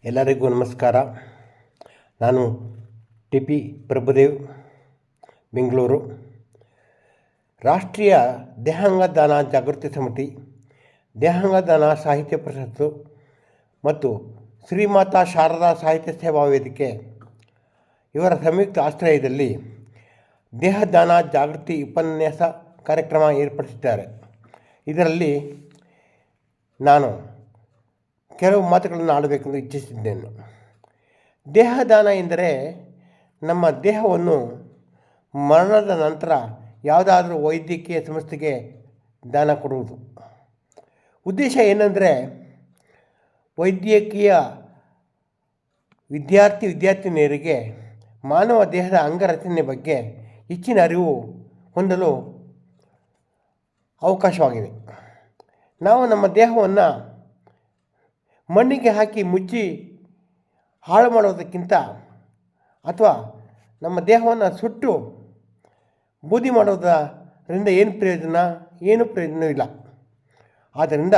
ಎಲ್ಲರಿಗೂ ನಮಸ್ಕಾರ. ನಾನು ಟಿ ಪಿ ಪ್ರಭುದೇವ್, ಬೆಂಗಳೂರು. ರಾಷ್ಟ್ರೀಯ ದೇಹಾಂಗ ದಾನ ಜಾಗೃತಿ ಸಮಿತಿ, ದೇಹಾಂಗ ದಾನ ಸಾಹಿತ್ಯ ಪರಿಷತ್ತು ಮತ್ತು ಶ್ರೀಮಾತಾ ಶಾರದಾ ಸಾಹಿತ್ಯ ಸೇವಾ ವೇದಿಕೆ ಇವರ ಸಂಯುಕ್ತ ಆಶ್ರಯದಲ್ಲಿ ದೇಹದಾನ ಜಾಗೃತಿ ಉಪನ್ಯಾಸ ಕಾರ್ಯಕ್ರಮ ಏರ್ಪಡಿಸಿದ್ದಾರೆ. ಇದರಲ್ಲಿ ನಾನು ಕೆಲವು ಮಾತುಗಳನ್ನು ಆಡಬೇಕೆಂದು ಇಚ್ಛಿಸಿದ್ದೇನೆ. ದೇಹದಾನ ಎಂದರೆ ನಮ್ಮ ದೇಹವನ್ನು ಮರಣದ ನಂತರ ಯಾವುದಾದ್ರೂ ವೈದ್ಯಕೀಯ ಸಂಸ್ಥೆಗೆ ದಾನ ಕೊಡುವುದು. ಉದ್ದೇಶ ಏನೆಂದರೆ, ವೈದ್ಯಕೀಯ ವಿದ್ಯಾರ್ಥಿನಿಯರಿಗೆ ಮಾನವ ದೇಹದ ಅಂಗರಚನೆ ಬಗ್ಗೆ ಹೆಚ್ಚಿನ ಅರಿವು ಹೊಂದಲು ಅವಕಾಶವಾಗಿದೆ. ನಾವು ನಮ್ಮ ದೇಹವನ್ನು ಮಣ್ಣಿಗೆ ಹಾಕಿ ಮುಚ್ಚಿ ಹಾಳು ಮಾಡೋದಕ್ಕಿಂತ, ಅಥವಾ ನಮ್ಮ ದೇಹವನ್ನು ಸುಟ್ಟು ಬೂದಿ ಮಾಡೋದರಿಂದ ಏನು ಪ್ರಯೋಜನವಿಲ್ಲ. ಆದ್ದರಿಂದ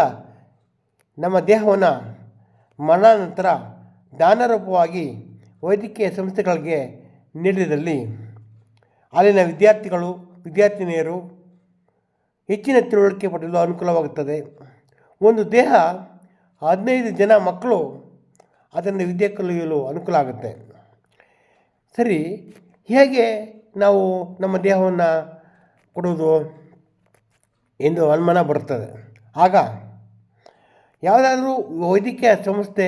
ನಮ್ಮ ದೇಹವನ್ನು ಮರಣಾನಂತರ ದಾನರೂಪವಾಗಿ ವೈದ್ಯಕೀಯ ಸಂಸ್ಥೆಗಳಿಗೆ ನೀಡಿದಲ್ಲಿ ಅಲ್ಲಿನ ವಿದ್ಯಾರ್ಥಿನಿಯರು ಹೆಚ್ಚಿನ ತಿಳುವಳಿಕೆ ಪಡೆಯಲು ಅನುಕೂಲವಾಗುತ್ತದೆ. ಒಂದು ದೇಹ 15 ಜನ ಮಕ್ಕಳು ಅದನ್ನು ವಿದ್ಯೆ ಕಲಿಯಲು ಅನುಕೂಲ ಆಗುತ್ತೆ. ಸರಿ, ಹೇಗೆ ನಾವು ನಮ್ಮ ದೇಹವನ್ನು ಕೊಡೋದು ಎಂದು ಅನುಮಾನ ಬರುತ್ತದೆ. ಆಗ ಯಾವುದಾದ್ರೂ ವೈದ್ಯಕೀಯ ಸಂಸ್ಥೆ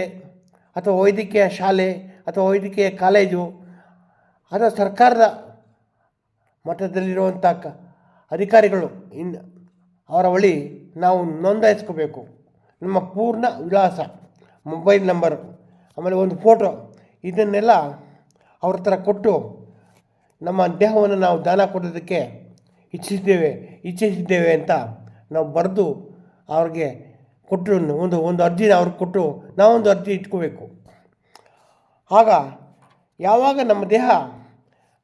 ಅಥವಾ ವೈದ್ಯಕೀಯ ಶಾಲೆ ಅಥವಾ ವೈದ್ಯಕೀಯ ಕಾಲೇಜು ಅಥವಾ ಸರ್ಕಾರದ ಮಟ್ಟದಲ್ಲಿರುವಂಥ ಅಧಿಕಾರಿಗಳು ಅವರ ಬಳಿ ನಾವು ನೋಂದಾಯಿಸ್ಕೋಬೇಕು. ನಮ್ಮ ಪೂರ್ಣ ವಿಳಾಸ, ಮೊಬೈಲ್ ನಂಬರು, ಆಮೇಲೆ ಒಂದು ಫೋಟೋ, ಇದನ್ನೆಲ್ಲ ಅವ್ರ ಹತ್ರ ಕೊಟ್ಟು ನಮ್ಮ ದೇಹವನ್ನು ನಾವು ದಾನ ಕೊಡೋದಕ್ಕೆ ಇಚ್ಛಿಸಿದ್ದೇವೆ ಅಂತ ನಾವು ಬರೆದು ಅವ್ರಿಗೆ ಕೊಟ್ಟು ಒಂದು ಅರ್ಜಿನ ಅವ್ರಿಗೆ ಕೊಟ್ಟು ನಾವೊಂದು ಅರ್ಜಿ ಇಟ್ಕೋಬೇಕು. ಆಗ ಯಾವಾಗ ನಮ್ಮ ದೇಹ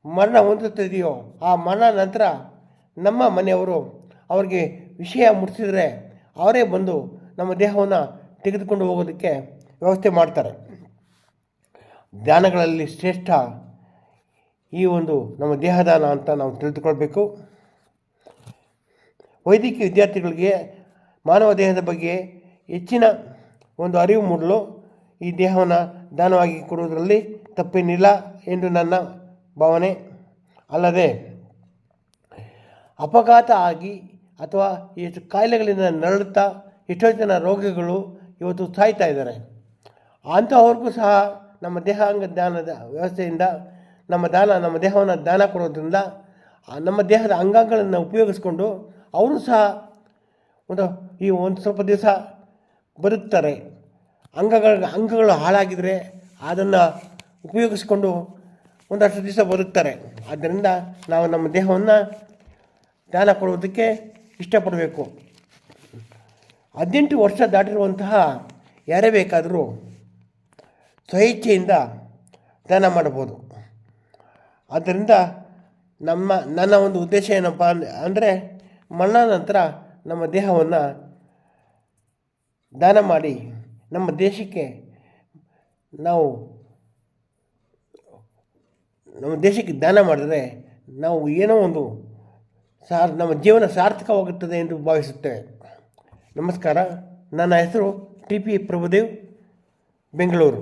ಮರಣ ಹೊಂದುತ್ತದೆಯೋ ಆ ಮರಣ ನಂತರ ನಮ್ಮ ಮನೆಯವರು ಅವ್ರಿಗೆ ವಿಷಯ ಮುಟ್ಟಿಸಿದರೆ ಅವರೇ ಬಂದು ನಮ್ಮ ದೇಹವನ್ನು ತೆಗೆದುಕೊಂಡು ಹೋಗೋದಕ್ಕೆ ವ್ಯವಸ್ಥೆ ಮಾಡ್ತಾರೆ. ದಾನಗಳಲ್ಲಿ ಶ್ರೇಷ್ಠ ಈ ಒಂದು ನಮ್ಮ ದೇಹದಾನ ಅಂತ ನಾವು ತಿಳಿದುಕೊಳ್ಬೇಕು. ವೈದ್ಯಕೀಯ ವಿದ್ಯಾರ್ಥಿಗಳಿಗೆ ಮಾನವ ದೇಹದ ಬಗ್ಗೆ ಹೆಚ್ಚಿನ ಒಂದು ಅರಿವು ಮೂಡಲು ಈ ದೇಹವನ್ನು ದಾನವಾಗಿ ಕೊಡುವುದರಲ್ಲಿ ತಪ್ಪೇನಿಲ್ಲ ಎಂದು ನನ್ನ ಭಾವನೆ. ಅಲ್ಲದೆ ಅಪಘಾತ ಆಗಿ ಅಥವಾ ಎಷ್ಟು ಕಾಯಿಲೆಗಳಿಂದ ನರಳುತ್ತಾ ಎಷ್ಟೋ ಜನ ರೋಗಿಗಳು ಇವತ್ತು ಸಾಯ್ತಾ ಇದ್ದಾರೆ. ಅಂಥವ್ರಿಗೂ ಸಹ ನಮ್ಮ ದೇಹಾಂಗ ದಾನದ ವ್ಯವಸ್ಥೆಯಿಂದ ನಮ್ಮ ದೇಹವನ್ನು ದಾನ ಕೊಡೋದ್ರಿಂದ ನಮ್ಮ ದೇಹದ ಅಂಗಾಂಗಗಳನ್ನು ಉಪಯೋಗಿಸ್ಕೊಂಡು ಅವರು ಸಹ ಒಂದು ಸ್ವಲ್ಪ ದಿವಸ ಬದುಕ್ತಾರೆ. ಅಂಗಗಳು ಹಾಳಾಗಿದ್ದರೆ ಅದನ್ನು ಉಪಯೋಗಿಸ್ಕೊಂಡು ಒಂದಷ್ಟು ದಿವಸ ಬದುಕ್ತಾರೆ. ಆದ್ದರಿಂದ ನಾವು ನಮ್ಮ ದೇಹವನ್ನು ದಾನ ಕೊಡುವುದಕ್ಕೆ ಇಷ್ಟಪಡಬೇಕು. 18 ವರ್ಷ ದಾಟಿರುವಂತಹ ಯಾರೇ ಬೇಕಾದರೂ ಸ್ವಇಚ್ಛೆಯಿಂದ ದಾನ ಮಾಡಬಹುದು. ಆದ್ದರಿಂದ ನನ್ನ ಒಂದು ಉದ್ದೇಶ ಏನಪ್ಪ ಅಂದರೆ, ಮರಣಾನಂತರ ನಮ್ಮ ದೇಹವನ್ನು ದಾನ ಮಾಡಿ ನಮ್ಮ ದೇಶಕ್ಕೆ ದಾನ ಮಾಡಿದರೆ ನಾವು ಏನೋ ಒಂದು ನಮ್ಮ ಜೀವನ ಸಾರ್ಥಕವಾಗುತ್ತದೆ ಎಂದು ಭಾವಿಸುತ್ತೇವೆ. ನಮಸ್ಕಾರ. ನನ್ನ ಹೆಸರು ಟಿ ಪಿ ಪ್ರಭುದೇವ್, ಬೆಂಗಳೂರು.